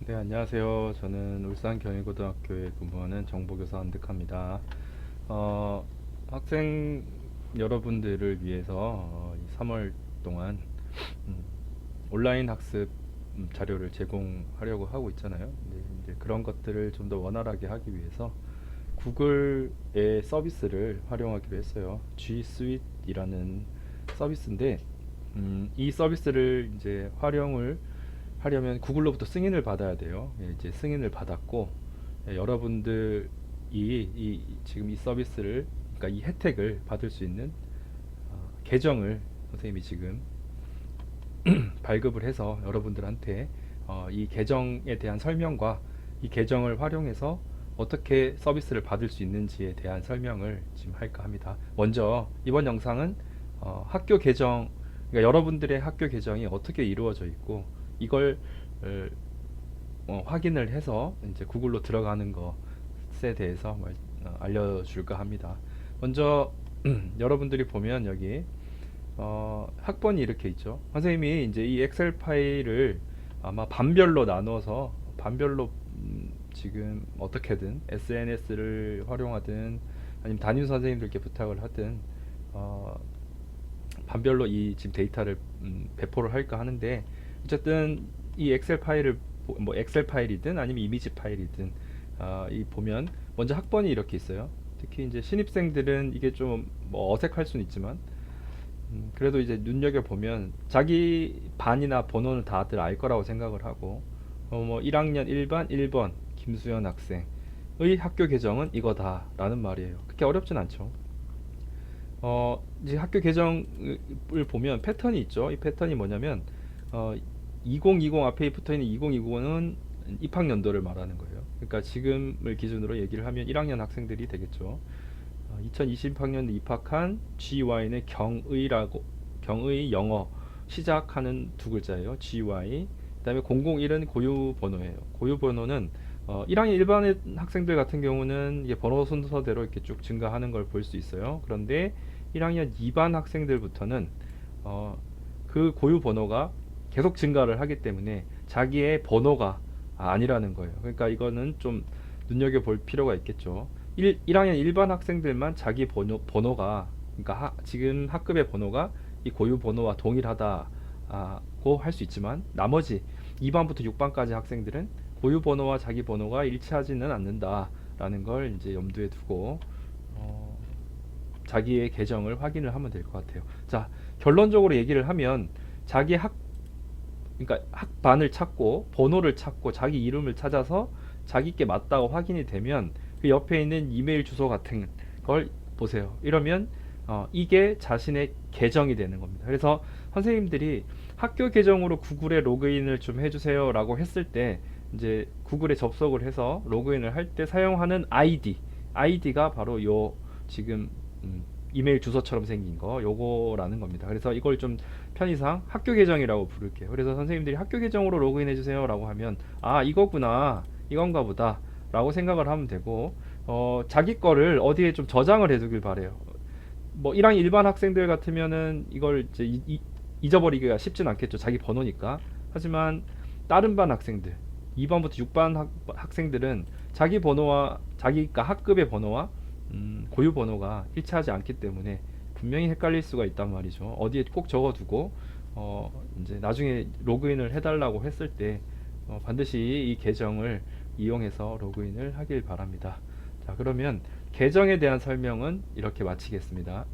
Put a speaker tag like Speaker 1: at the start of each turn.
Speaker 1: 네, 안녕하세요. 저는 울산경희고등학교에 근무하는 정보교사 안득합니다. 어, 학생 여러분들을 위해서 이 3월 동안 음, 온라인 학습 자료를 제공하려고 하고 있잖아요. 네, 이제 그런 것들을 좀 더 원활하게 하기 위해서 구글의 서비스를 활용하기로 했어요. G Suite이라는 서비스인데, 이 서비스를 이제 활용을 하려면 구글로부터 승인을 받아야 돼요. 예, 이제 승인을 받았고, 여러분들이 지금 이 서비스를, 그러니까 이 혜택을 받을 수 있는 계정을 선생님이 지금 발급을 해서 여러분들한테 이 계정에 대한 설명과 이 계정을 활용해서 어떻게 서비스를 받을 수 있는지에 대한 설명을 지금 할까 합니다. 먼저 이번 영상은 학교 계정, 그러니까 여러분들의 학교 계정이 어떻게 이루어져 있고 이걸 확인을 해서 이제 구글로 들어가는 것에 대해서 알려줄까 합니다. 먼저 여러분들이 보면 여기 학번이 이렇게 있죠. 선생님이 이제 이 엑셀 파일을 아마 반별로 나눠서 반별로 지금 어떻게든 SNS를 활용하든 아니면 담임 선생님들께 부탁을 하든 어, 반별로 이 지금 데이터를 배포를 할까 하는데, 어쨌든 이 엑셀 파일을 뭐 엑셀 파일이든 아니면 이미지 파일이든 이 보면 먼저 학번이 이렇게 있어요. 특히 이제 신입생들은 이게 좀뭐 어색할 수는 있지만 그래도 이제 눈여겨보면 자기 반이나 번호는 다들 알 거라고 생각을 하고 뭐 1학년 1반 1번 김수현 학생의 학교 계정은 이거다 라는 말이에요. 그렇게 어렵진 않죠. 이제 학교 계정을 보면 패턴이 있죠. 이 패턴이 뭐냐면 2020 앞에 붙어 있는 2020은 입학연도를 말하는 거예요. 그러니까 지금을 기준으로 얘기를 하면 1학년 학생들이 되겠죠. 2020학년에 입학한 GY는 경의 영어 시작하는 두 글자예요. GY. 그다음에 001은 고유 번호예요. 고유 번호는 1학년 일반의 학생들 같은 경우는 이게 번호 순서대로 이렇게 쭉 증가하는 걸 볼 수 있어요. 그런데 1학년 2반 학생들부터는 그 고유 번호가 계속 증가를 하기 때문에 자기의 번호가 아니라는 거예요. 그러니까 이거는 좀 눈여겨볼 필요가 있겠죠. 1학년 일반 학생들만 자기 번호가, 그러니까 지금 학급의 번호가 이 고유 번호와 동일하다고 할 수 있지만, 나머지 2반부터 6반까지 학생들은 고유 번호와 자기 번호가 일치하지는 않는다라는 걸 이제 염두에 두고 어, 자기의 계정을 확인을 하면 될 것 같아요. 자, 결론적으로 얘기를 하면 자기 그러니까 학반을 찾고 번호를 찾고 자기 이름을 찾아서 자기께 맞다고 확인이 되면 그 옆에 있는 이메일 주소 같은 걸 보세요. 이러면 이게 자신의 계정이 되는 겁니다. 그래서 선생님들이 학교 계정으로 구글에 로그인을 좀 해주세요 라고 했을 때 이제 구글에 접속을 해서 로그인을 할 때 사용하는 아이디가 바로 요 지금 이메일 주소처럼 생긴 거 요거라는 겁니다. 그래서 이걸 좀 편의상 학교 계정이라고 부를게요. 그래서 선생님들이 학교 계정으로 로그인해 주세요 라고 하면 이거구나, 이건가 보다 라고 생각을 하면 되고, 자기 거를 어디에 좀 저장을 해두길 바래요. 뭐 1학년 일반 학생들 같으면은 이걸 이제 잊어버리기가 쉽진 않겠죠. 자기 번호니까. 하지만 다른 반 학생들, 2반부터 6반 학생들은 자기 번호와 자기가 학급의 번호와 고유 번호가 일치하지 않기 때문에 분명히 헷갈릴 수가 있단 말이죠. 어디에 꼭 적어두고 이제 나중에 로그인을 해달라고 했을 때 반드시 이 계정을 이용해서 로그인을 하길 바랍니다. 자, 그러면 계정에 대한 설명은 이렇게 마치겠습니다.